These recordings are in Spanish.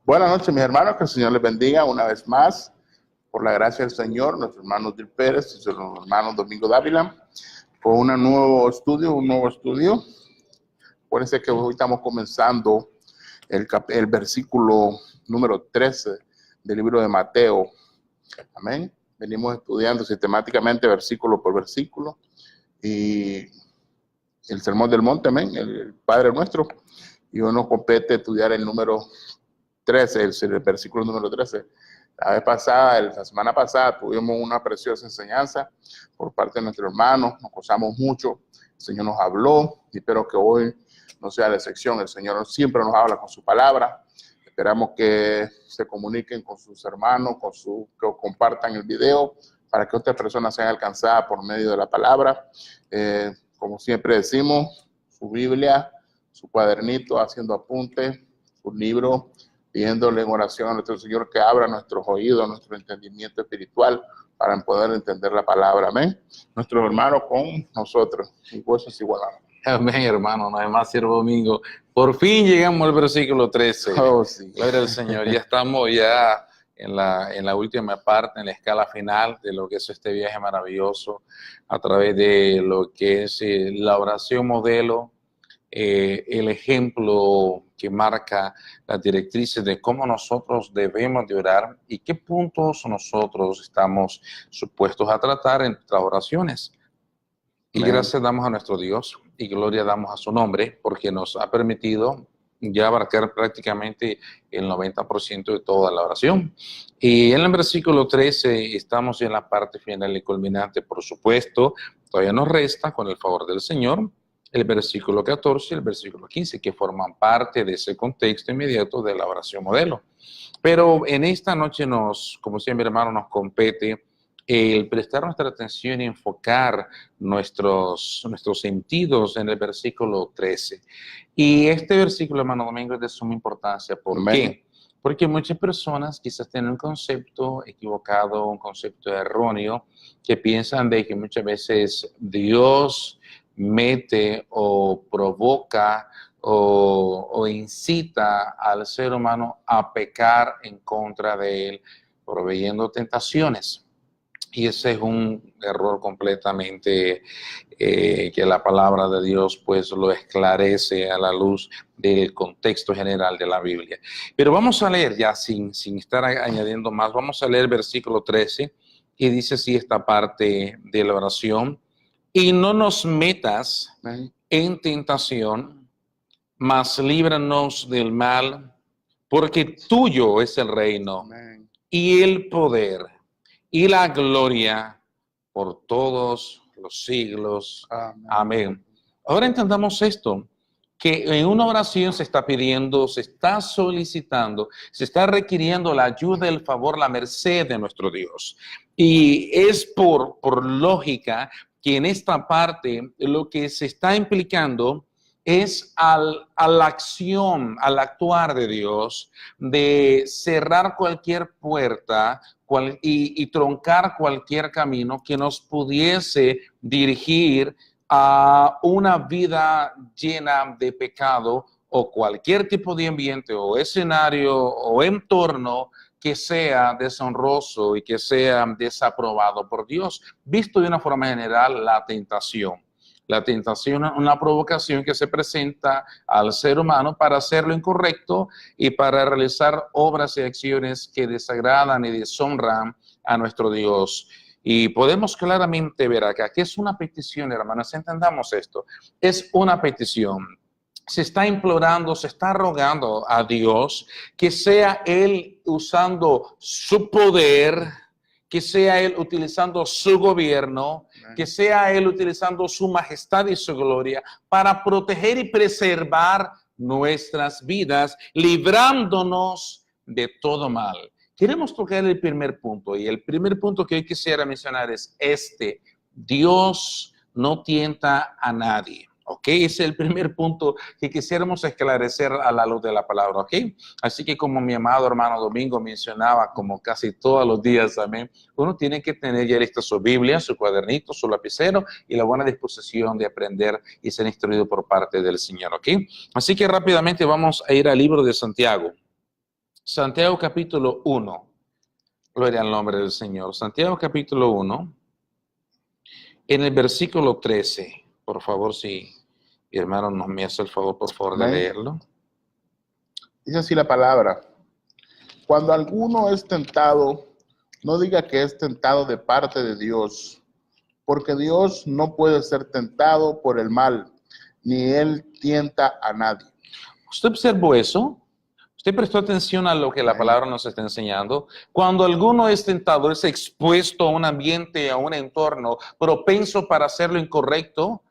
Buenas noches, mis hermanos, que el Señor les bendiga una vez más, por la gracia del Señor, nuestros hermanos Dil Pérez, nuestros hermanos Domingo Dávila, con un nuevo estudio. Acuérdense que hoy estamos comenzando el versículo número 13 del libro de Mateo. Amén. Venimos estudiando sistemáticamente versículo por versículo y el Sermón del Monte, amén, el Padre Nuestro, y hoy nos compete estudiar el número 13, el versículo número 13. La semana pasada tuvimos una preciosa enseñanza por parte de nuestros hermanos, nos gozamos mucho, el Señor nos habló y espero que hoy no sea la excepción. El Señor siempre nos habla con su palabra. Esperamos que se comuniquen con sus hermanos, que compartan el video para que otras personas sean alcanzadas por medio de la palabra. Como siempre decimos, su Biblia, su cuadernito, haciendo apuntes, su libro, pidiéndole en oración a nuestro Señor que abra nuestros oídos, nuestro entendimiento espiritual para poder entender la palabra. Amén. Nuestros hermanos con nosotros, y huesos igualados. Amén, hermano, no hay más, siervo Domingo. Por fin llegamos al versículo 13. Oh, sí. Gloria al Señor. Ya estamos en la última parte, en la escala final de lo que es este viaje maravilloso a través de lo que es la oración modelo, el ejemplo que marca las directrices de cómo nosotros debemos de orar y qué puntos nosotros estamos supuestos a tratar en nuestras oraciones. Y gracias damos a nuestro Dios y gloria damos a su nombre porque nos ha permitido ya abarcar prácticamente el 90% de toda la oración. Y en el versículo 13 estamos en la parte final y culminante, por supuesto. Todavía nos resta, con el favor del Señor, el versículo 14 y el versículo 15, que forman parte de ese contexto inmediato de la oración modelo. Pero en esta noche como siempre, hermano, nos compete el prestar nuestra atención y enfocar nuestros sentidos en el versículo 13. Y este versículo, hermano Domingo, es de suma importancia. ¿Por qué? Porque muchas personas quizás tienen un concepto equivocado, un concepto erróneo, que piensan de que muchas veces Dios mete o provoca o incita al ser humano a pecar en contra de él, proveyendo tentaciones. Y ese es un error completamente que la palabra de Dios pues lo esclarece a la luz del contexto general de la Biblia. Pero vamos a leer ya sin estar añadiendo más, vamos a leer el versículo 13 y dice así esta parte de la oración: y no nos metas en tentación, mas líbranos del mal, porque tuyo es el reino y el poder y la gloria por todos los siglos. Amén. Ahora entendamos esto, que en una oración se está pidiendo, se está solicitando, se está requiriendo la ayuda, el favor, la merced de nuestro Dios. Y es por lógica que en esta parte lo que se está implicando es a la acción, al actuar de Dios, de cerrar cualquier puerta y troncar cualquier camino que nos pudiese dirigir a una vida llena de pecado o cualquier tipo de ambiente o escenario o entorno que sea deshonroso y que sea desaprobado por Dios. Visto de una forma general, la tentación. La tentación es una provocación que se presenta al ser humano para hacer lo incorrecto y para realizar obras y acciones que desagradan y deshonran a nuestro Dios. Y podemos claramente ver acá que es una petición, hermanos, entendamos esto, es una petición. Se está implorando, se está rogando a Dios que sea Él usando su poder, que sea Él utilizando su gobierno, que sea Él utilizando su majestad y su gloria para proteger y preservar nuestras vidas, librándonos de todo mal. Queremos tocar el primer punto, y el primer punto que hoy quisiera mencionar es este: Dios no tienta a nadie. ¿Ok? Ese es el primer punto que quisiéramos esclarecer a la luz de la palabra. ¿Ok? Así que como mi amado hermano Domingo mencionaba, como casi todos los días, amén, uno tiene que tener ya lista su Biblia, su cuadernito, su lapicero y la buena disposición de aprender y ser instruido por parte del Señor. ¿Ok? Así que rápidamente vamos a ir al libro de Santiago. Santiago capítulo 1. Gloria al nombre del Señor. Santiago capítulo 1. En el versículo 13. Por favor, si mi hermano nos me hace el favor, por favor, de Amén. leerlo. Dice así la palabra. Cuando alguno es tentado, no diga que es tentado de parte de Dios, porque Dios no puede ser tentado por el mal, ni Él tienta a nadie. ¿Usted observó eso? ¿Usted prestó atención a lo que la palabra nos está enseñando? Cuando alguno es tentado, es expuesto a un ambiente, a un entorno propenso para hacer lo incorrecto,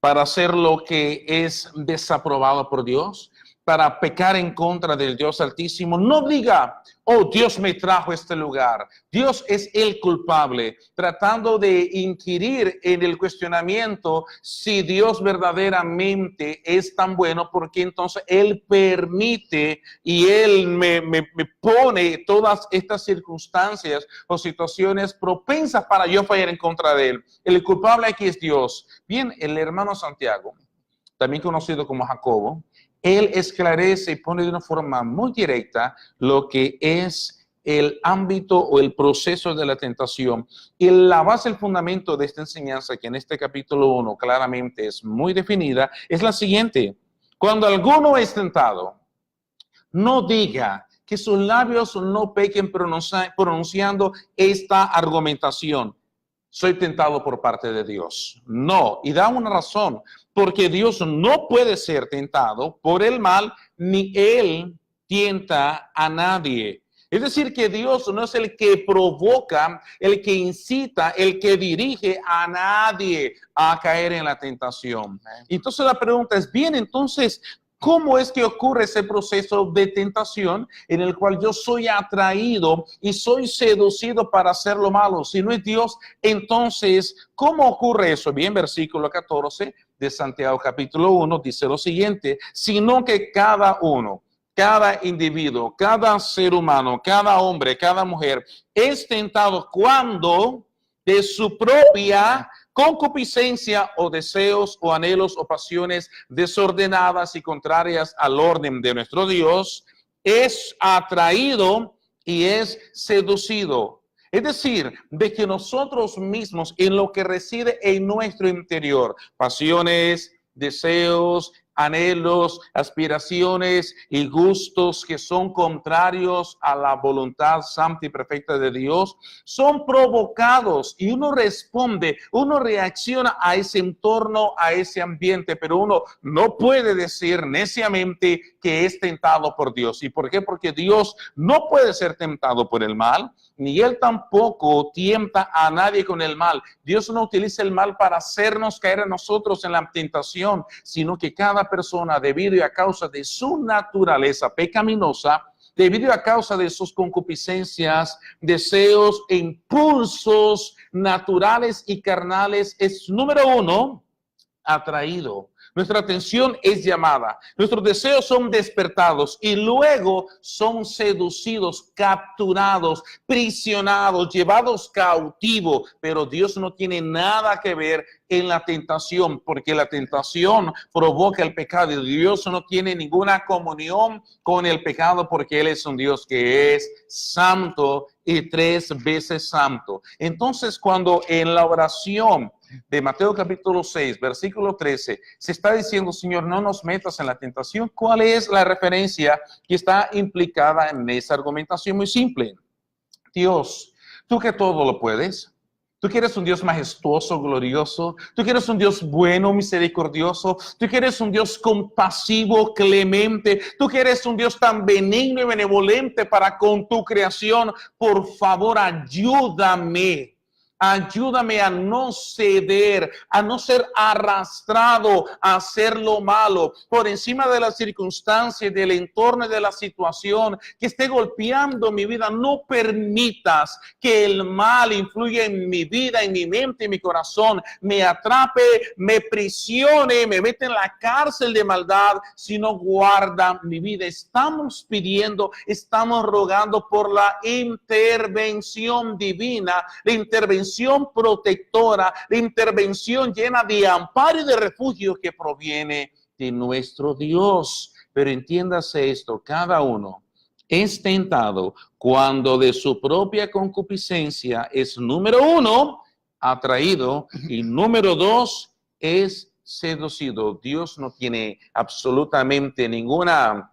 para hacer lo que es desaprobado por Dios, para pecar en contra del Dios Altísimo, no diga, oh, Dios me trajo a este lugar. Dios es el culpable, tratando de inquirir en el cuestionamiento si Dios verdaderamente es tan bueno, porque entonces Él permite y Él me pone todas estas circunstancias o situaciones propensas para yo fallar en contra de Él. El culpable aquí es Dios. Bien, el hermano Santiago, también conocido como Jacobo, él esclarece y pone de una forma muy directa lo que es el ámbito o el proceso de la tentación. Y la base, el fundamento de esta enseñanza, que en este capítulo 1 claramente es muy definida, es la siguiente. Cuando alguno es tentado, no diga que sus labios no pequen pronunciando esta argumentación. Soy tentado por parte de Dios. No, y da una razón, porque Dios no puede ser tentado por el mal, ni Él tienta a nadie. Es decir, que Dios no es el que provoca, el que incita, el que dirige a nadie a caer en la tentación. Entonces la pregunta es, bien, entonces, ¿cómo es que ocurre ese proceso de tentación en el cual yo soy atraído y soy seducido para hacer lo malo? Si no es Dios, entonces, ¿cómo ocurre eso? Bien, versículo 14 de Santiago capítulo 1 dice lo siguiente, sino que cada uno, cada individuo, cada ser humano, cada hombre, cada mujer es tentado cuando de su propia concupiscencia o deseos o anhelos o pasiones desordenadas y contrarias al orden de nuestro Dios, es atraído y es seducido. Es decir, de que nosotros mismos, en lo que reside en nuestro interior, pasiones, deseos, anhelos, aspiraciones y gustos que son contrarios a la voluntad santa y perfecta de Dios, son provocados y uno responde, uno reacciona a ese entorno, a ese ambiente, pero uno no puede decir neciamente que es tentado por Dios. ¿Y por qué? Porque Dios no puede ser tentado por el mal, ni Él tampoco tienta a nadie con el mal. Dios no utiliza el mal para hacernos caer a nosotros en la tentación, sino que cada persona, debido y a causa de su naturaleza pecaminosa, debido a causa de sus concupiscencias, deseos e impulsos naturales y carnales, es número uno, atraído. Nuestra atención es llamada, nuestros deseos son despertados y luego son seducidos, capturados, prisionados, llevados cautivos. Pero Dios no tiene nada que ver en la tentación, porque la tentación provoca el pecado y Dios no tiene ninguna comunión con el pecado, porque Él es un Dios que es santo y 3 veces santo. Entonces, cuando en la oración de Mateo capítulo 6, versículo 13, se está diciendo, Señor, no nos metas en la tentación, ¿cuál es la referencia que está implicada en esa argumentación? Muy simple. Dios, tú que todo lo puedes, tú que eres un Dios majestuoso, glorioso, tú que eres un Dios bueno, misericordioso, tú que eres un Dios compasivo, clemente, tú que eres un Dios tan benigno y benevolente para con tu creación, por favor, ayúdame. Ayúdame a no ceder, a no ser arrastrado a hacer lo malo por encima de las circunstancias, del entorno y de la situación que esté golpeando mi vida. No permitas que el mal influya en mi vida, en mi mente, en mi corazón, me atrape, me prisione, me mete en la cárcel de maldad, sino guarda mi vida. Estamos pidiendo, estamos rogando por la intervención divina, la intervención protectora, la intervención llena de amparo y de refugio que proviene de nuestro Dios. Pero entiéndase esto, cada uno es tentado cuando de su propia concupiscencia es, número 1, atraído, y número 2, es seducido. Dios no tiene absolutamente ninguna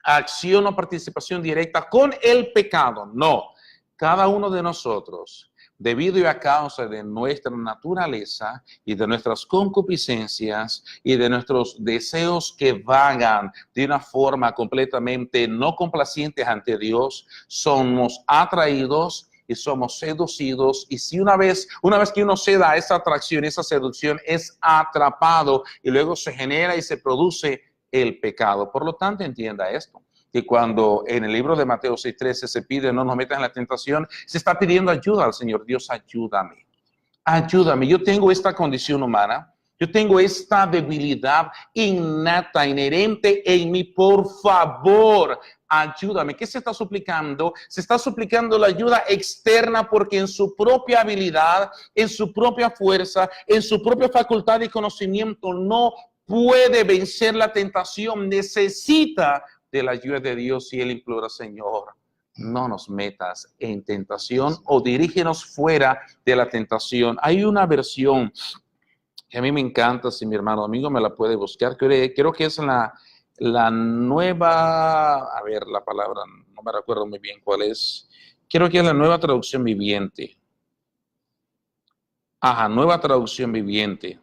acción o participación directa con el pecado. No, cada uno de nosotros, debido y a causa de nuestra naturaleza y de nuestras concupiscencias y de nuestros deseos que vagan de una forma completamente no complaciente ante Dios, somos atraídos y somos seducidos. Y si una vez que uno se da esa atracción, esa seducción, es atrapado y luego se genera y se produce el pecado. Por lo tanto, entienda esto, que cuando en el libro de Mateo 6:13 se pide no nos metas en la tentación, se está pidiendo ayuda al Señor. Dios, ayúdame, ayúdame. Yo tengo esta condición humana, yo tengo esta debilidad innata, inherente en mí. Por favor, ayúdame. ¿Qué se está suplicando? Se está suplicando la ayuda externa, porque en su propia habilidad, en su propia fuerza, en su propia facultad y conocimiento no puede vencer la tentación. Necesita de la ayuda de Dios, y él implora: Señor, no nos metas en tentación, o dirígenos fuera de la tentación. Hay una versión que a mí me encanta, si mi hermano amigo me la puede buscar, creo que es la nueva, a ver, la palabra, no me recuerdo muy bien cuál es, creo que es la Nueva Traducción Viviente. Ajá, Nueva Traducción Viviente.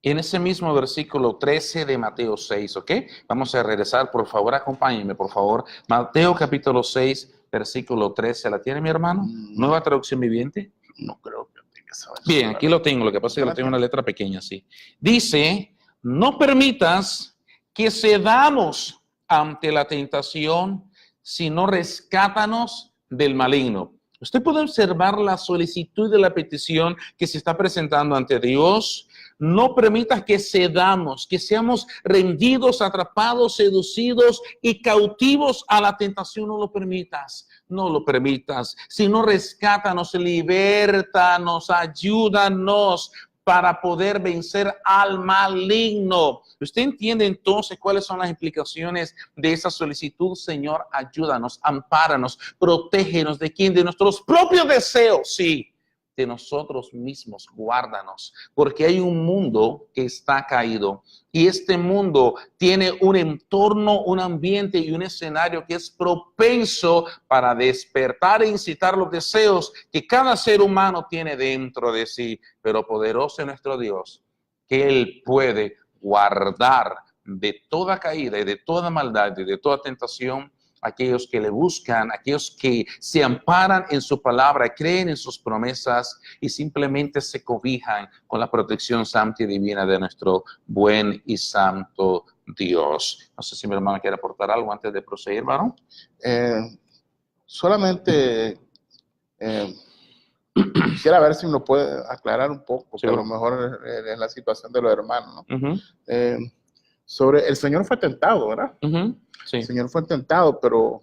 En ese mismo versículo 13 de Mateo 6, ¿ok? Vamos a regresar, por favor, acompáñenme, por favor. Mateo capítulo 6, versículo 13. ¿La tiene mi hermano? Nueva Traducción Viviente. No creo que tenga esa versión. Bien, aquí lo tengo, lo que pasa es que lo tengo en una letra pequeña, sí. Dice: no permitas que cedamos ante la tentación, sino rescátanos del maligno. Usted puede observar la solicitud de la petición que se está presentando ante Dios. No permitas que cedamos, que seamos rendidos, atrapados, seducidos y cautivos a la tentación. No lo permitas, no lo permitas. Sino rescátanos, libértanos, ayúdanos para poder vencer al maligno. ¿Usted entiende entonces cuáles son las implicaciones de esa solicitud? Señor, ayúdanos, ampáranos, protégenos. ¿De quién? De nuestros propios deseos, sí, de nosotros mismos. Guárdanos, porque hay un mundo que está caído, y este mundo tiene un entorno, un ambiente y un escenario que es propenso para despertar e incitar los deseos que cada ser humano tiene dentro de sí. Pero poderoso es nuestro Dios, que Él puede guardar de toda caída y de toda maldad y de toda tentación aquellos que le buscan, aquellos que se amparan en su palabra, creen en sus promesas y simplemente se cobijan con la protección santa y divina de nuestro buen y santo Dios. No sé si mi hermano quiere aportar algo antes de proseguir, varón. Solamente quisiera ver si nos puede aclarar un poco, porque a lo mejor es la situación de los hermanos, ¿no? Sobre el Señor fue tentado, ¿verdad? Sí. El Señor fue tentado, pero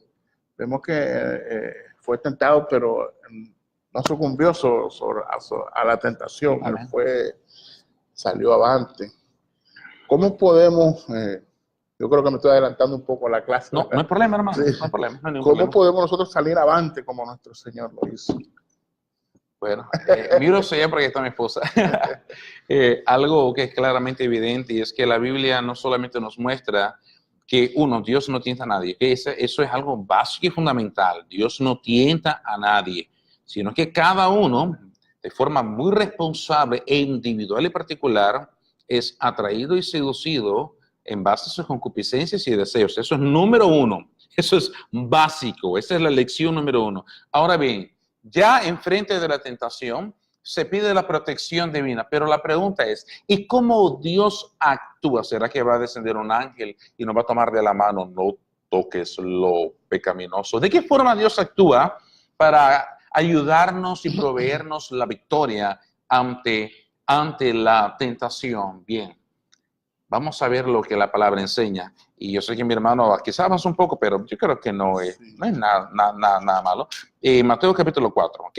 vemos que fue tentado, pero no sucumbió a la tentación. Él salió avante. ¿Cómo podemos, yo creo que me estoy adelantando un poco a la clase? No, no hay problema, hermano. Sí. No hay problema. No hay ¿Cómo problema podemos nosotros salir avante como nuestro Señor lo hizo? Bueno, miro ya porque está mi esposa. Algo que es claramente evidente, y es que la Biblia no solamente nos muestra que, Dios no tienta a nadie, que eso es algo básico y fundamental. Dios no tienta a nadie, sino que cada uno, de forma muy responsable e individual y particular, es atraído y seducido en base a sus concupiscencias y deseos. Eso es número 1. Eso es básico. Esa es la lección número 1. Ahora bien, ya enfrente de la tentación se pide la protección divina, pero la pregunta es, ¿y cómo Dios actúa? ¿Será que va a descender un ángel y nos va a tomar de la mano? No toques lo pecaminoso. ¿De qué forma Dios actúa para ayudarnos y proveernos la victoria ante la tentación? Bien, vamos a ver lo que la palabra enseña. Y yo sé que mi hermano quizás más un poco, pero yo creo que no es nada malo. Mateo capítulo 4, ¿ok?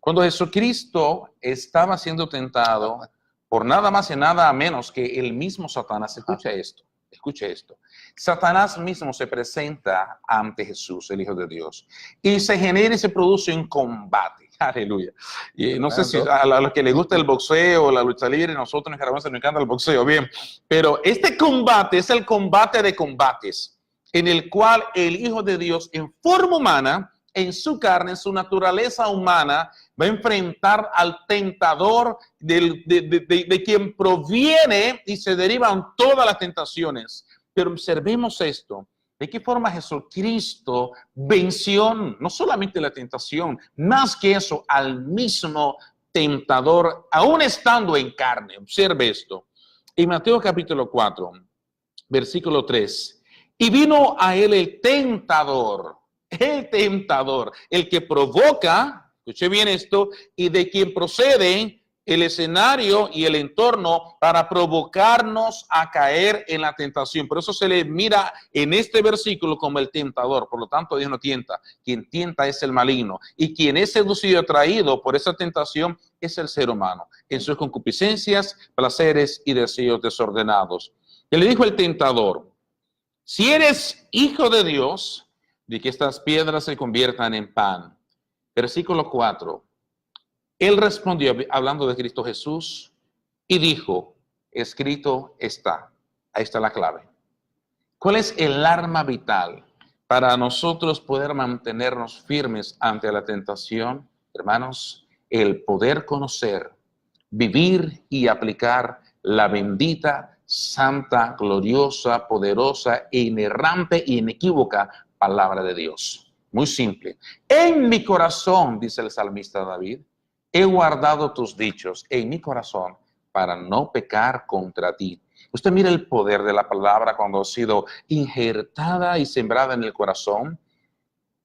Cuando Jesucristo estaba siendo tentado por nada más y nada menos que el mismo Satanás, escucha esto. Escuche esto. Satanás mismo se presenta ante Jesús, el Hijo de Dios, y se genera y se produce un combate. Aleluya. Y no sé si a los que les gusta el boxeo, la lucha libre, nosotros en Nicaragua nos encanta el boxeo, bien. Pero este combate es el combate de combates, en el cual el Hijo de Dios, en forma humana, en su carne, en su naturaleza humana, va a enfrentar al tentador de quien proviene y se derivan todas las tentaciones. Pero observemos esto. ¿De qué forma Jesucristo venció no solamente la tentación, más que eso, al mismo tentador, aún estando en carne? Observe esto. En Mateo capítulo 4, versículo 3. Y vino a él el tentador, el que provoca, escuche bien esto, y de quien procede el escenario y el entorno para provocarnos a caer en la tentación. Por eso se le mira en este versículo como el tentador. Por lo tanto, Dios no tienta. Quien tienta es el maligno. Y quien es seducido y atraído por esa tentación es el ser humano, en sus concupiscencias, placeres y deseos desordenados. Y le dijo el tentador: si eres hijo de Dios, de que estas piedras se conviertan en pan. Versículo 4. Él respondió, hablando de Cristo Jesús, y dijo: escrito está. Ahí está la clave. ¿Cuál es el arma vital para nosotros poder mantenernos firmes ante la tentación? Hermanos, el poder conocer, vivir y aplicar la bendita, santa, gloriosa, poderosa, inerrante e inequívoca palabra de Dios. Muy simple. En mi corazón, dice el salmista David, he guardado tus dichos en mi corazón para no pecar contra ti. Usted mira el poder de la palabra cuando ha sido injertada y sembrada en el corazón.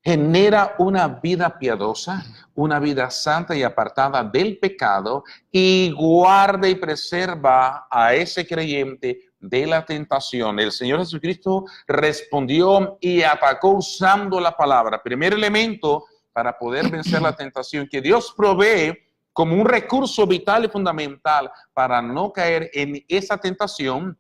Genera una vida piadosa, una vida santa y apartada del pecado, y guarda y preserva a ese creyente de la tentación. El Señor Jesucristo respondió y atacó usando la palabra. Primer elemento para poder vencer la tentación que Dios provee como un recurso vital y fundamental para no caer en esa tentación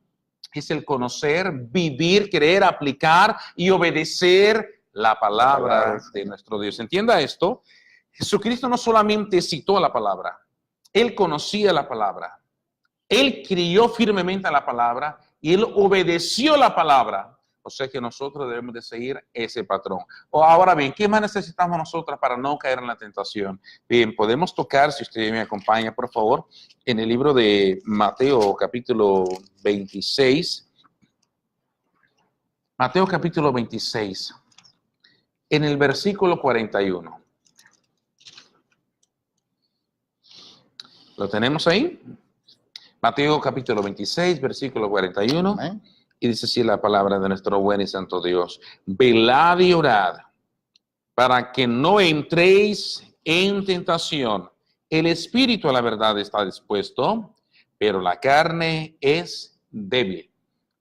es el conocer, vivir, creer, aplicar y obedecer la palabra de nuestro Dios. Entienda esto. Jesucristo no solamente citó la palabra, Él conocía la palabra, Él creyó firmemente a la palabra y Él obedeció la palabra. O sea que nosotros debemos de seguir ese patrón. Ahora bien, ¿qué más necesitamos nosotros para no caer en la tentación? Bien, podemos tocar, si usted me acompaña, por favor, en el libro de Mateo, capítulo 26. Mateo, capítulo 26, en el versículo 41. ¿Lo tenemos ahí? Mateo, capítulo 26, versículo 41. Amén. Y dice así la palabra de nuestro buen y santo Dios: velad y orad para que no entréis en tentación. El espíritu a la verdad está dispuesto, pero la carne es débil.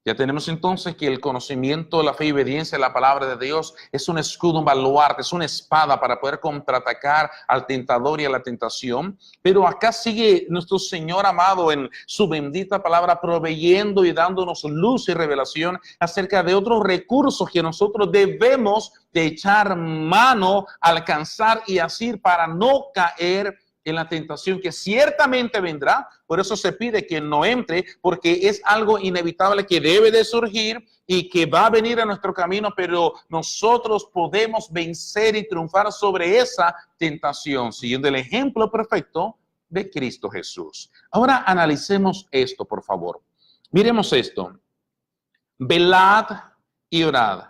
Ya tenemos entonces que el conocimiento, la fe y obediencia a la palabra de Dios es un escudo, un baluarte, es una espada para poder contraatacar al tentador y a la tentación. Pero acá sigue nuestro Señor amado en su bendita palabra proveyendo y dándonos luz y revelación acerca de otros recursos que nosotros debemos de echar mano, alcanzar y asir para no caer en la tentación que ciertamente vendrá. Por eso se pide que no entre, porque es algo inevitable que debe de surgir y que va a venir a nuestro camino, pero nosotros podemos vencer y triunfar sobre esa tentación, siguiendo el ejemplo perfecto de Cristo Jesús. Ahora analicemos esto, por favor. Miremos esto. Velad y orad.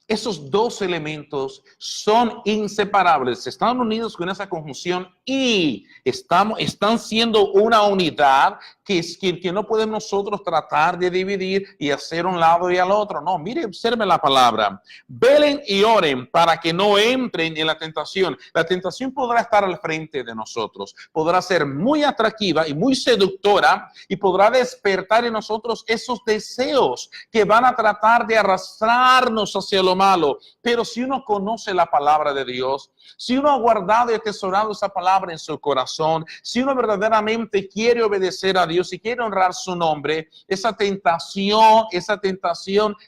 Esos dos elementos son inseparables, están unidos con esa conjunción y están siendo una unidad que no podemos nosotros tratar de dividir y hacer un lado y al otro. No, mire, observe la palabra. Velen y oren para que no entren en la tentación. La tentación podrá estar al frente de nosotros, podrá ser muy atractiva y muy seductora y podrá despertar en nosotros esos deseos que van a tratar de arrastrarnos hacia lo malo. Pero si uno conoce la palabra de Dios, si uno ha guardado y atesorado esa palabra en su corazón, si uno verdaderamente quiere obedecer a Dios y quiere honrar su nombre, esa tentación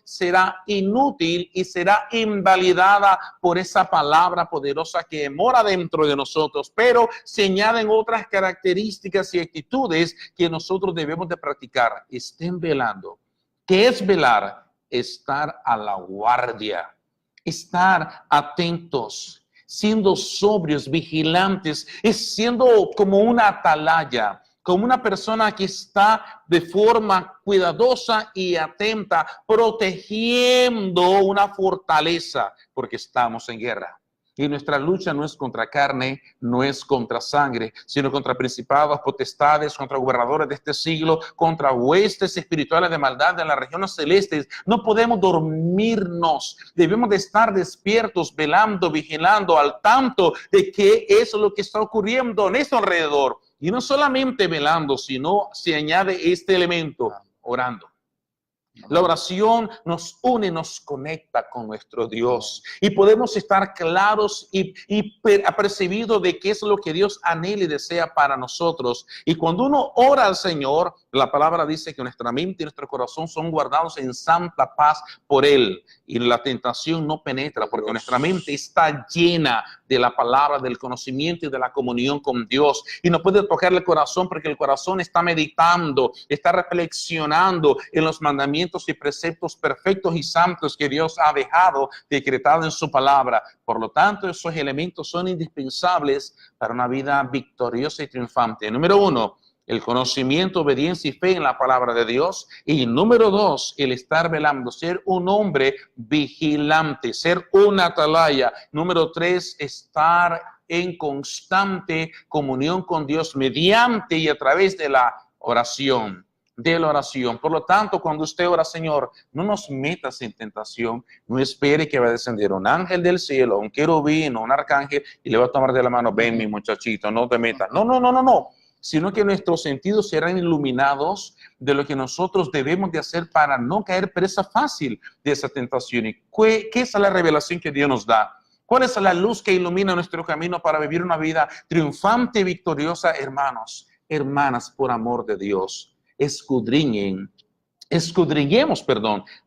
será inútil y será invalidada por esa palabra poderosa que mora dentro de nosotros, pero se añaden otras características y actitudes que nosotros debemos de practicar. Estén velando. ¿Qué es velar? Estar a la guardia, estar atentos, siendo sobrios, vigilantes, es siendo como una atalaya, como una persona que está de forma cuidadosa y atenta, protegiendo una fortaleza, porque estamos en guerra. Y nuestra lucha no es contra carne, no es contra sangre, sino contra principados, potestades, contra gobernadores de este siglo, contra huestes espirituales de maldad en las regiones celestes. No podemos dormirnos, debemos de estar despiertos, velando, vigilando, al tanto de qué es lo que está ocurriendo en nuestro alrededor. Y no solamente velando, sino se añade este elemento, orando. La oración nos une, nos conecta con nuestro Dios y podemos estar claros y apercibidos de qué es lo que Dios anhela y desea para nosotros. Y cuando uno ora al Señor, la palabra dice que nuestra mente y nuestro corazón son guardados en santa paz por Él. Y la tentación no penetra porque nuestra mente está llena de la palabra, del conocimiento y de la comunión con Dios. Y no puede tocar el corazón porque el corazón está meditando, está reflexionando en los mandamientos y preceptos perfectos y santos que Dios ha dejado decretado en su palabra. Por lo tanto, esos elementos son indispensables para una vida victoriosa y triunfante. Número 1, el conocimiento, obediencia y fe en la palabra de Dios. Y número 2, el estar velando, ser un hombre vigilante, ser una atalaya. Número 3, estar en constante comunión con Dios mediante y a través de la oración. Por lo tanto, cuando usted ora, Señor, no nos metas en tentación, no espere que va a descender un ángel del cielo, un querubín o un arcángel y le va a tomar de la mano, ven mi muchachito, no te metas. No. Sino que nuestros sentidos serán iluminados de lo que nosotros debemos de hacer para no caer presa fácil de esa tentación. ¿Y qué es la revelación que Dios nos da? ¿Cuál es la luz que ilumina nuestro camino para vivir una vida triunfante y victoriosa, hermanos, hermanas, por amor de Dios? Escudriñemos,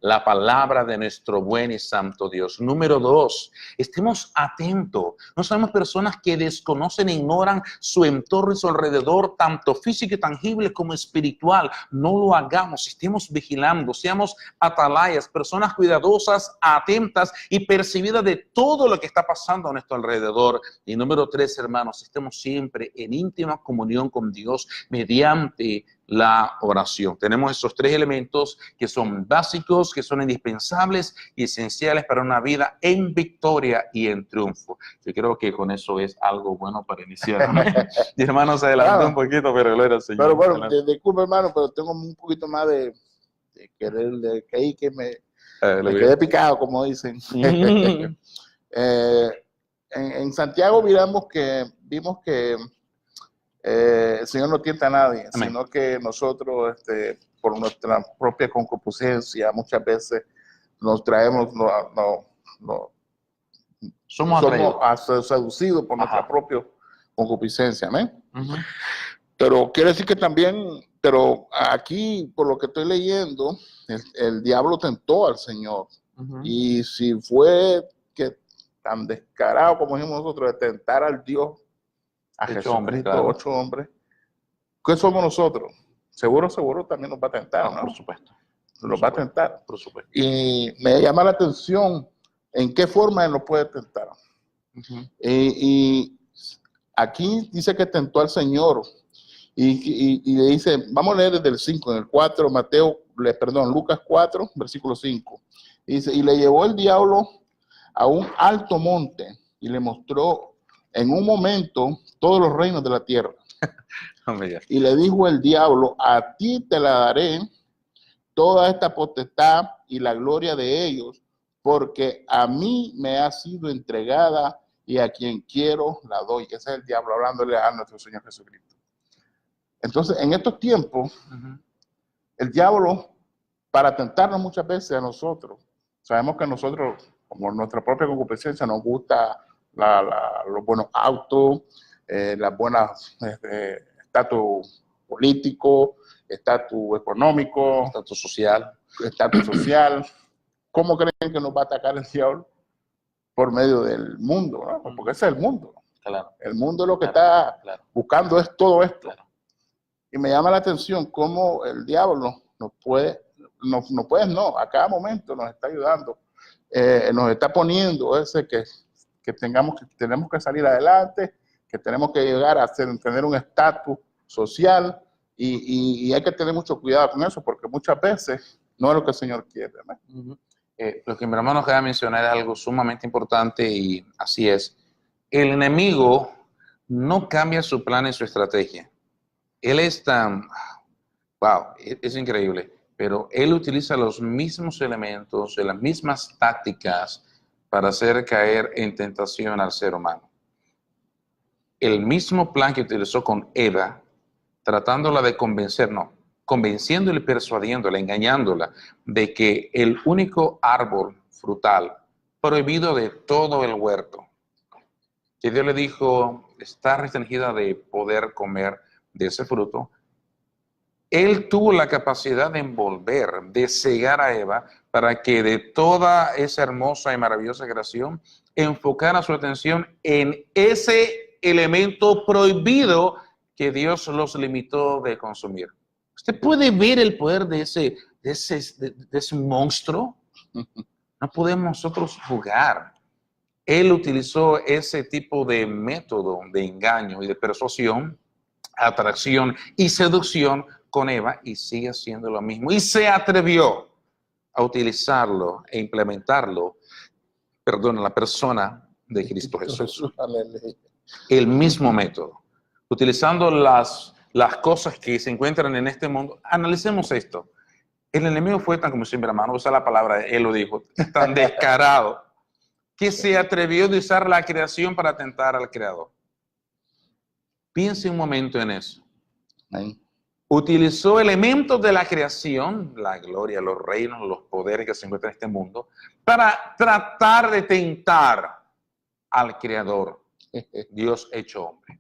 la palabra de nuestro buen y santo Dios. Número 2, estemos atentos. No somos personas que desconocen e ignoran su entorno y su alrededor, tanto físico y tangible como espiritual. No lo hagamos, estemos vigilando, seamos atalayas, personas cuidadosas, atentas y percibidas de todo lo que está pasando a nuestro alrededor. Y número 3, hermanos, estemos siempre en íntima comunión con Dios mediante la oración. Tenemos esos 3 elementos que son básicos, que son indispensables y esenciales para una vida en victoria y en triunfo. Yo creo que con eso es algo bueno para iniciar. Mi hermano se adelantó un poquito, pero gloria al Señor. Pero bueno, disculpe, hermano, pero tengo un poquito más de querer, de que me quedé picado, como dicen. En Santiago vimos que el Señor no tienta a nadie, amén, sino que nosotros, por nuestra propia concupiscencia, muchas veces nos traemos, somos seducidos por nuestra propia concupiscencia, amén. Pero quiere decir que también, pero aquí, por lo que estoy leyendo, el diablo tentó al Señor. Y si fue que tan descarado como dijimos nosotros, de tentar al Dios, a Jesucristo, 8 hombres. ¿Qué somos nosotros? Seguro también nos va a tentar, ¿no? Por supuesto. Nos va a tentar. Por supuesto. Y me llama la atención en qué forma él nos puede tentar. Y aquí dice que tentó al Señor. Y le dice, vamos a leer desde el 5, en el 4, Lucas 4, versículo 5. Dice, y le llevó el diablo a un alto monte y le mostró en un momento todos los reinos de la tierra. Y le dijo el diablo, a ti te la daré toda esta potestad y la gloria de ellos, porque a mí me ha sido entregada y a quien quiero la doy. Ese es el diablo hablándole a nuestro Señor Jesucristo. Entonces, en estos tiempos, el diablo, para tentarnos muchas veces a nosotros, sabemos que nosotros, como nuestra propia concupiscencia, nos gusta los buenos autos, las buenas estatus político, estatus económico, estatus social. ¿Cómo creen que nos va a atacar el diablo? Por medio del mundo, ¿no? Porque ese es el mundo. Claro. El mundo lo que está buscando es todo esto. Claro. Y me llama la atención cómo el diablo a cada momento nos está ayudando, nos está poniendo ese que tenemos que salir adelante, que tenemos que llegar a tener un estatus social, y hay que tener mucho cuidado con eso, porque muchas veces no es lo que el Señor quiere, ¿no? Lo que mi hermano acaba de mencionar es algo sumamente importante, y así es. El enemigo no cambia su plan y su estrategia. Él es tan... Wow, es increíble. Pero él utiliza los mismos elementos, las mismas tácticas para hacer caer en tentación al ser humano. El mismo plan que utilizó con Eva, tratándola de convenciéndola y persuadiéndola, engañándola de que el único árbol frutal prohibido de todo el huerto, que Dios le dijo, está restringida de poder comer de ese fruto, él tuvo la capacidad de envolver, de cegar a Eva para que de toda esa hermosa y maravillosa creación enfocara su atención en ese elemento prohibido que Dios los limitó de consumir. ¿Usted puede ver el poder de ese monstruo? No podemos nosotros jugar. Él utilizó ese tipo de método de engaño y de persuasión, atracción y seducción con Eva, y sigue haciendo lo mismo. Y se atrevió a utilizarlo e implementarlo, en la persona de Cristo Jesús. El mismo método, utilizando las cosas que se encuentran en este mundo. Analicemos esto. El enemigo fue tan, como siempre, hermano, usa la palabra, él lo dijo, tan descarado, que se atrevió de usar la creación para tentar al Creador. Piense un momento en eso. Ahí. Utilizó elementos de la creación, la gloria, los reinos, los poderes que se encuentran en este mundo, para tratar de tentar al Creador, Dios hecho hombre.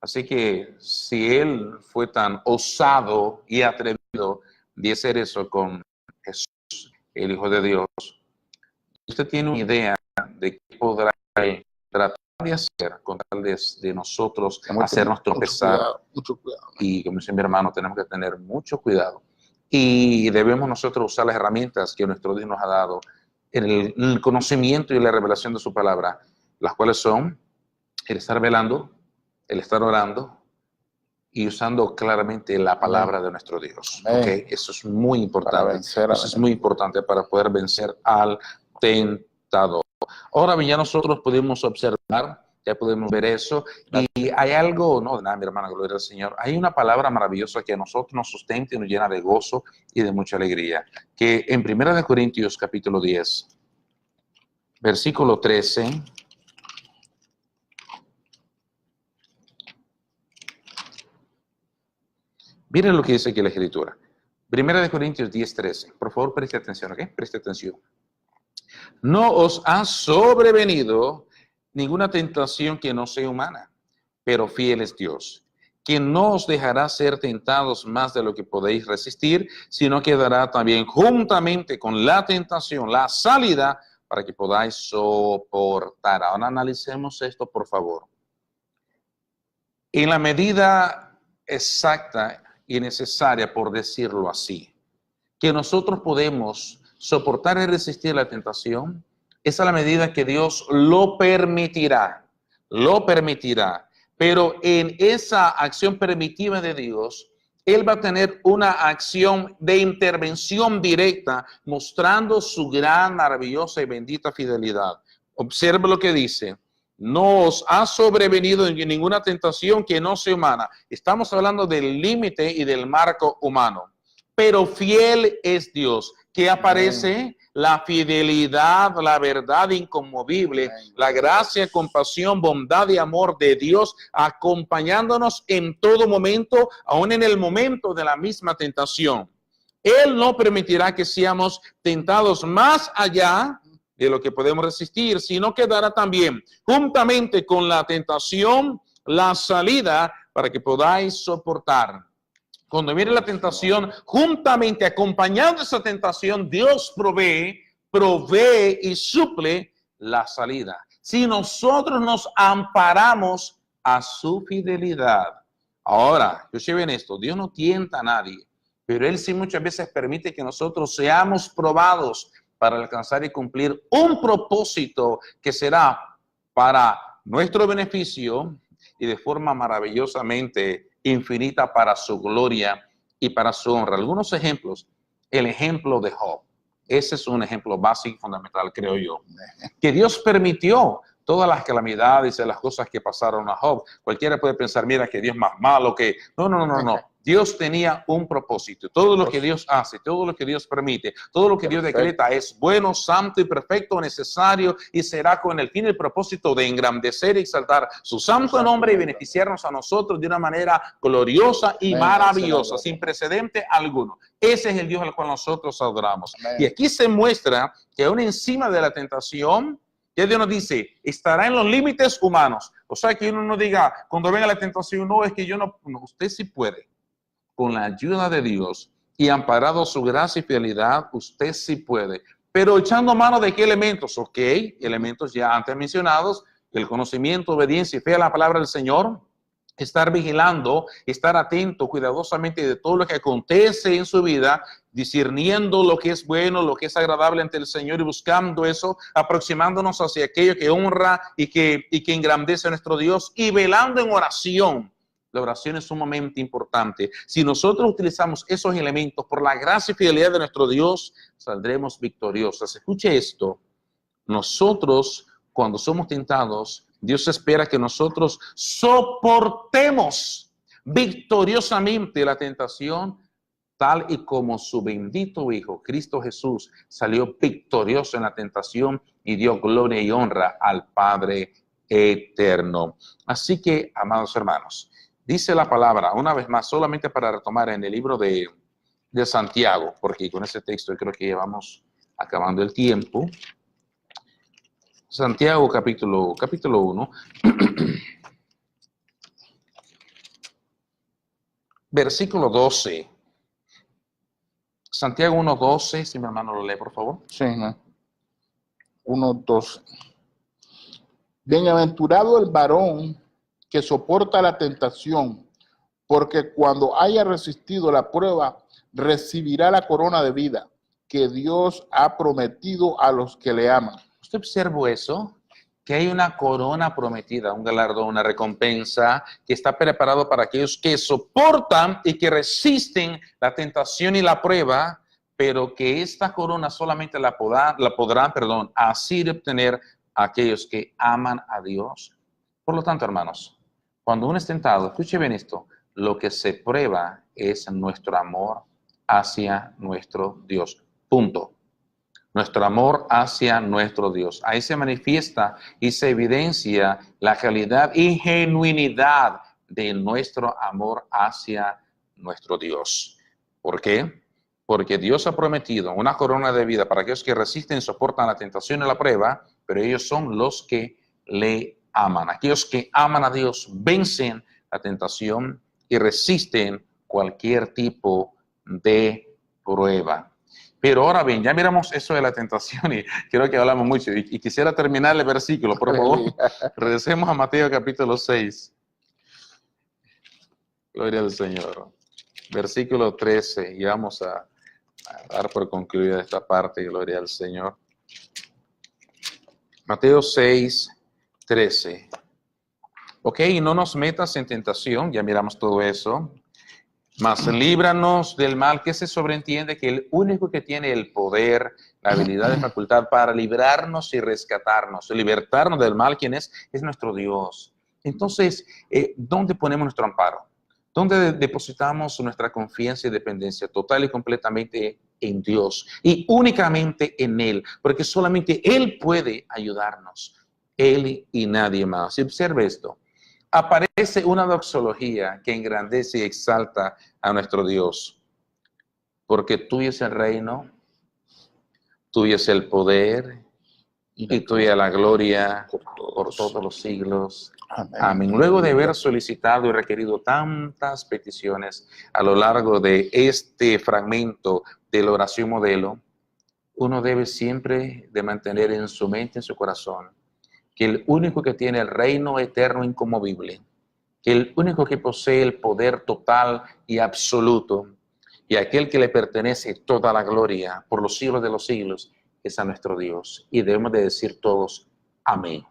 Así que si él fue tan osado y atrevido de hacer eso con Jesús, el Hijo de Dios, usted tiene una idea de qué podrá él tratar de hacer con tal de nosotros hacernos tropezar. Mucho cuidado. Y como dice mi hermano, tenemos que tener mucho cuidado. Y debemos nosotros usar las herramientas que nuestro Dios nos ha dado en el conocimiento y la revelación de su palabra, las cuales son el estar velando, el estar orando y usando claramente la palabra de nuestro Dios. ¿Okay? Eso es muy importante. Eso es muy importante para poder vencer al tentador. Ahora bien, ya nosotros podemos observar, ya podemos ver eso, y hay algo, no, nada, mi hermana, gloria al Señor, hay una palabra maravillosa que a nosotros nos sustenta y nos llena de gozo y de mucha alegría, que en 1 Corintios capítulo 10, versículo 13, miren lo que dice aquí la Escritura. 1 Corintios 10, 13, por favor preste atención, ¿ok? Preste atención. No os ha sobrevenido ninguna tentación que no sea humana, pero fiel es Dios, quien no os dejará ser tentados más de lo que podéis resistir, sino que dará también juntamente con la tentación la salida para que podáis soportar. Ahora analicemos esto, por favor. En la medida exacta y necesaria, por decirlo así, que nosotros podemos soportar y resistir la tentación, es a la medida que Dios lo permitirá, pero en esa acción permitiva de Dios, Él va a tener una acción de intervención directa, mostrando su gran, maravillosa y bendita fidelidad. Observe lo que dice. No os ha sobrevenido ninguna tentación que no sea humana. Estamos hablando del límite y del marco humano. Pero fiel es Dios, que aparece la fidelidad, la verdad inconmovible, la gracia, compasión, bondad y amor de Dios acompañándonos en todo momento, aún en el momento de la misma tentación. Él no permitirá que seamos tentados más allá de lo que podemos resistir, sino que dará también, juntamente con la tentación, la salida para que podáis soportar. Cuando viene la tentación, juntamente, acompañando esa tentación, Dios provee y suple la salida. Si nosotros nos amparamos a su fidelidad. Ahora, escuchen esto, Dios no tienta a nadie, pero Él sí muchas veces permite que nosotros seamos probados para alcanzar y cumplir un propósito que será para nuestro beneficio y de forma maravillosamente infinita para su gloria y para su honra. Algunos ejemplos, el ejemplo de Job. Ese es un ejemplo básico y fundamental, creo yo. Que Dios permitió todas las calamidades y las cosas que pasaron a Job. Cualquiera puede pensar, mira, que Dios es más malo que... No. Dios tenía un propósito. Todo lo que Dios hace, todo lo que Dios permite, todo lo que Dios decreta es bueno, santo y perfecto, necesario y será con el fin y el propósito de engrandecer y exaltar su santo nombre y beneficiarnos a nosotros de una manera gloriosa y maravillosa, sin precedente alguno. Ese es el Dios al cual nosotros adoramos. Y aquí se muestra que aún encima de la tentación, que Dios nos dice, estará en los límites humanos. O sea, que uno no diga, cuando venga la tentación, no, es que yo no, usted sí puede. Con la ayuda de Dios y amparado su gracia y fidelidad, usted sí puede. Pero echando mano de qué elementos, ok, elementos ya antes mencionados, el conocimiento, obediencia y fe a la palabra del Señor, estar vigilando, estar atento cuidadosamente de todo lo que acontece en su vida, discerniendo lo que es bueno, lo que es agradable ante el Señor y buscando eso, aproximándonos hacia aquello que honra y que engrandece a nuestro Dios y velando en oración. La oración es sumamente importante. Si nosotros utilizamos esos elementos por la gracia y fidelidad de nuestro Dios, saldremos victoriosos. Escuche esto. Nosotros, cuando somos tentados, Dios espera que nosotros soportemos victoriosamente la tentación, tal y como su bendito Hijo, Cristo Jesús, salió victorioso en la tentación y dio gloria y honra al Padre eterno. Así que, amados hermanos, dice la palabra, una vez más, solamente para retomar en el libro de Santiago, porque con ese texto creo que llevamos acabando el tiempo. Santiago capítulo 1, versículo 12. Santiago 1:12, si mi hermano lo lee, por favor. Sí, ¿no? 1:12. Bienaventurado el varón que soporta la tentación, porque cuando haya resistido la prueba, recibirá la corona de vida que Dios ha prometido a los que le aman. ¿Usted observó eso? Que hay una corona prometida, un galardón, una recompensa que está preparado para aquellos que soportan y que resisten la tentación y la prueba, pero que esta corona solamente la podrán así obtener aquellos que aman a Dios. Por lo tanto, hermanos, cuando uno es tentado, escuche bien esto, lo que se prueba es nuestro amor hacia nuestro Dios. Punto. Nuestro amor hacia nuestro Dios. Ahí se manifiesta y se evidencia la calidad y genuinidad de nuestro amor hacia nuestro Dios. ¿Por qué? Porque Dios ha prometido una corona de vida para aquellos que resisten y soportan la tentación y la prueba, pero ellos son los que le aman. Aquellos que aman a Dios vencen la tentación y resisten cualquier tipo de prueba. Pero ahora bien, ya miramos eso de la tentación y creo que hablamos mucho. Y quisiera terminar el versículo, por favor. Regresemos a Mateo capítulo 6. Gloria al Señor. Versículo 13. Y vamos a dar por concluida esta parte. Gloria al Señor. Mateo 6, 13. Ok, no nos metas en tentación. Ya miramos todo eso. Mas líbranos del mal, que se sobreentiende que el único que tiene el poder, la habilidad y facultad para librarnos y rescatarnos, libertarnos del mal, ¿quién es? Es nuestro Dios. Entonces, ¿dónde ponemos nuestro amparo? ¿Dónde depositamos nuestra confianza y dependencia total y completamente en Dios? Y únicamente en Él, porque solamente Él puede ayudarnos, Él y nadie más. Y observe esto. Aparece una doxología que engrandece y exalta a nuestro Dios. Porque tuyo es el reino, tuyo es el poder y tuya la gloria por todos los siglos. Amén. Luego de haber solicitado y requerido tantas peticiones a lo largo de este fragmento de la oración modelo, uno debe siempre de mantener en su mente, en su corazón, que el único que tiene el reino eterno inconmovible, que el único que posee el poder total y absoluto, y aquel que le pertenece toda la gloria por los siglos de los siglos, es a nuestro Dios. Y debemos de decir todos, amén.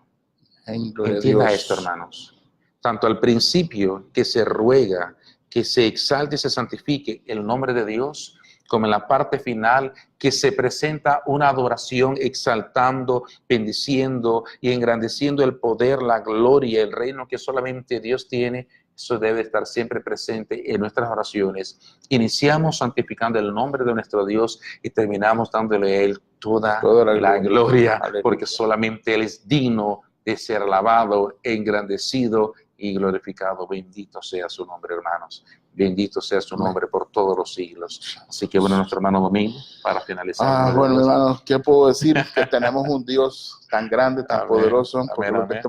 Entienda esto, hermanos. Tanto al principio que se ruega, que se exalte y se santifique el nombre de Dios, como en la parte final que se presenta una adoración exaltando, bendiciendo y engrandeciendo el poder, la gloria, el reino que solamente Dios tiene. Eso debe estar siempre presente en nuestras oraciones. Iniciamos santificando el nombre de nuestro Dios y terminamos dándole a Él toda la gloria, porque solamente Él es digno de ser alabado, engrandecido y glorificado. Bendito sea su nombre, hermanos. Bendito sea su nombre por todos los siglos. Así que bueno, nuestro hermano Domingo, para finalizar. Bueno, hermanos, ¿qué puedo decir? Que tenemos un Dios tan grande, tan poderoso,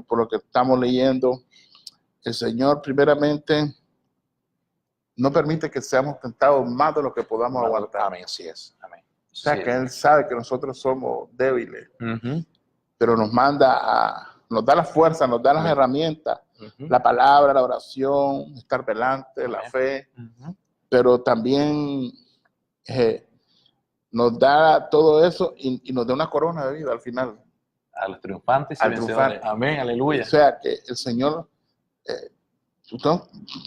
por lo que estamos leyendo. El Señor, primeramente, no permite que seamos tentados más de lo que podamos aguantar. Amén, así es. Amén. O sea, que Él sabe que nosotros somos débiles, pero nos nos da la fuerza, nos da las herramientas, la palabra, la oración, estar delante, la fe, pero también nos da todo eso y nos da una corona de vida al final. A los triunfantes y vencedores. Amén, aleluya. O sea, que el Señor,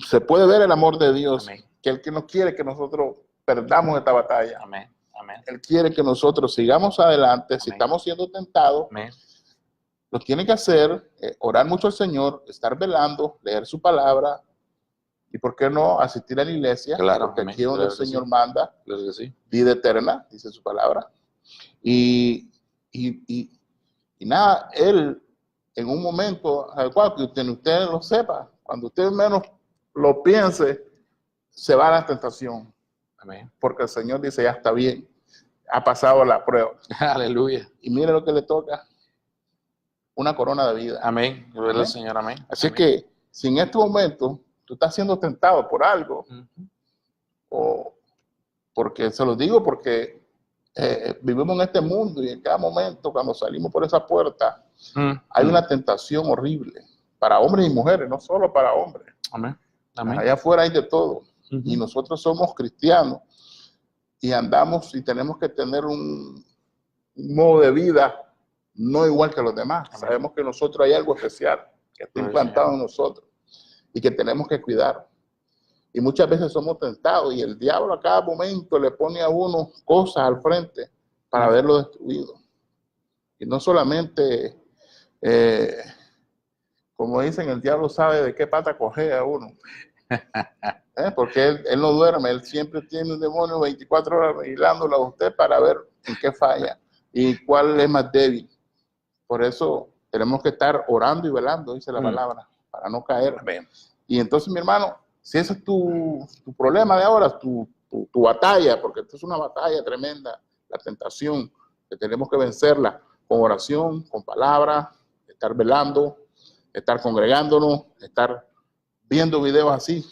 se puede ver el amor de Dios, que Él que no quiere que nosotros perdamos esta batalla. Amén. Amén. Él quiere que nosotros sigamos adelante. Si estamos siendo tentados, lo que tiene que hacer es orar mucho al Señor, estar velando, leer su palabra y, ¿por qué no?, asistir a la iglesia. Claro, porque aquí es donde el Señor manda, claro que sí. Vida eterna, dice su palabra. Y nada, Él en un momento adecuado, que usted lo sepa, cuando usted menos lo piense, se va a la tentación. Amén. Porque el Señor dice, ya está bien, ha pasado la prueba. Aleluya. Y mire lo que le toca, una corona de vida. Amén. Gloria al Señor, amén. Así amén. que si en este momento tú estás siendo tentado por algo, o porque se lo digo porque vivimos en este mundo y en cada momento cuando salimos por esa puerta hay una tentación horrible para hombres y mujeres, no solo para hombres. Amén. Amén. Allá afuera hay de todo. Y nosotros somos cristianos y andamos y tenemos que tener un modo de vida no igual que los demás. Amén. Sabemos que nosotros hay algo especial que está implantado en nosotros y que tenemos que cuidar. Y muchas veces somos tentados y el diablo a cada momento le pone a uno cosas al frente para verlo destruido. Y no solamente, como dicen, el diablo sabe de qué pata coge a uno. Porque él no duerme, él siempre tiene un demonio 24 horas vigilándolo a usted para ver en qué falla y cuál es más débil. Por eso tenemos que estar orando y velando, dice la palabra, para no caer. Y entonces, mi hermano, si ese es tu problema de ahora, tu batalla, porque esto es una batalla tremenda, la tentación, que tenemos que vencerla con oración, con palabra, estar velando, estar congregándonos, estar viendo videos así,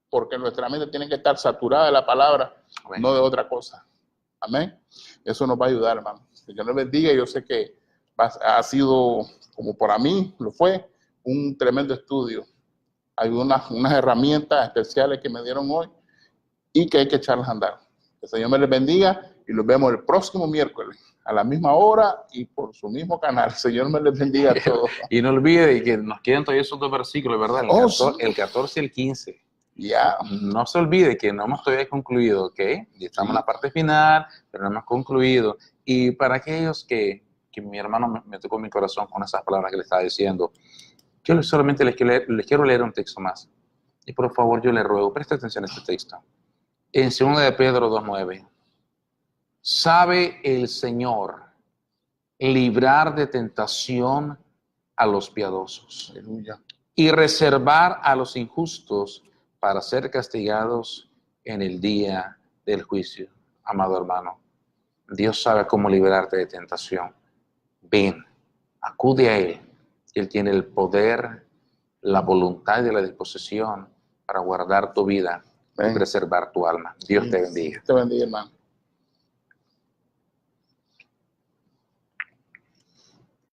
porque nuestra mente tiene que estar saturada de la palabra, no de otra cosa. Amén. Eso nos va a ayudar, hermano. Que Dios les bendiga. Yo sé que ha sido, como para mí lo fue, un tremendo estudio. Hay unas herramientas especiales que me dieron hoy y que hay que echarlas a andar. Que el Señor me les bendiga y los vemos el próximo miércoles a la misma hora y por su mismo canal. El Señor me les bendiga a todos. Y no olvide que nos quedan todavía esos dos versículos, ¿verdad? El 14 y el 15. Ya. No se olvide que no hemos todavía concluido, ¿ok? Estamos en la parte final, pero no hemos concluido. Y para aquellos que mi hermano me tocó mi corazón con esas palabras que le estaba diciendo, yo solamente les quiero leer un texto más. Y por favor, yo le ruego, preste atención a este texto. En 2 de Pedro 2:9. Sabe el Señor librar de tentación a los piadosos. Aleluya. Y reservar a los injustos para ser castigados en el día del juicio. Amado hermano, Dios sabe cómo liberarte de tentación. ven, acude a Él. Él tiene el poder, la voluntad y la disposición para guardar tu vida y Amén. preservar tu alma. Dios te bendiga. Te bendiga, hermano.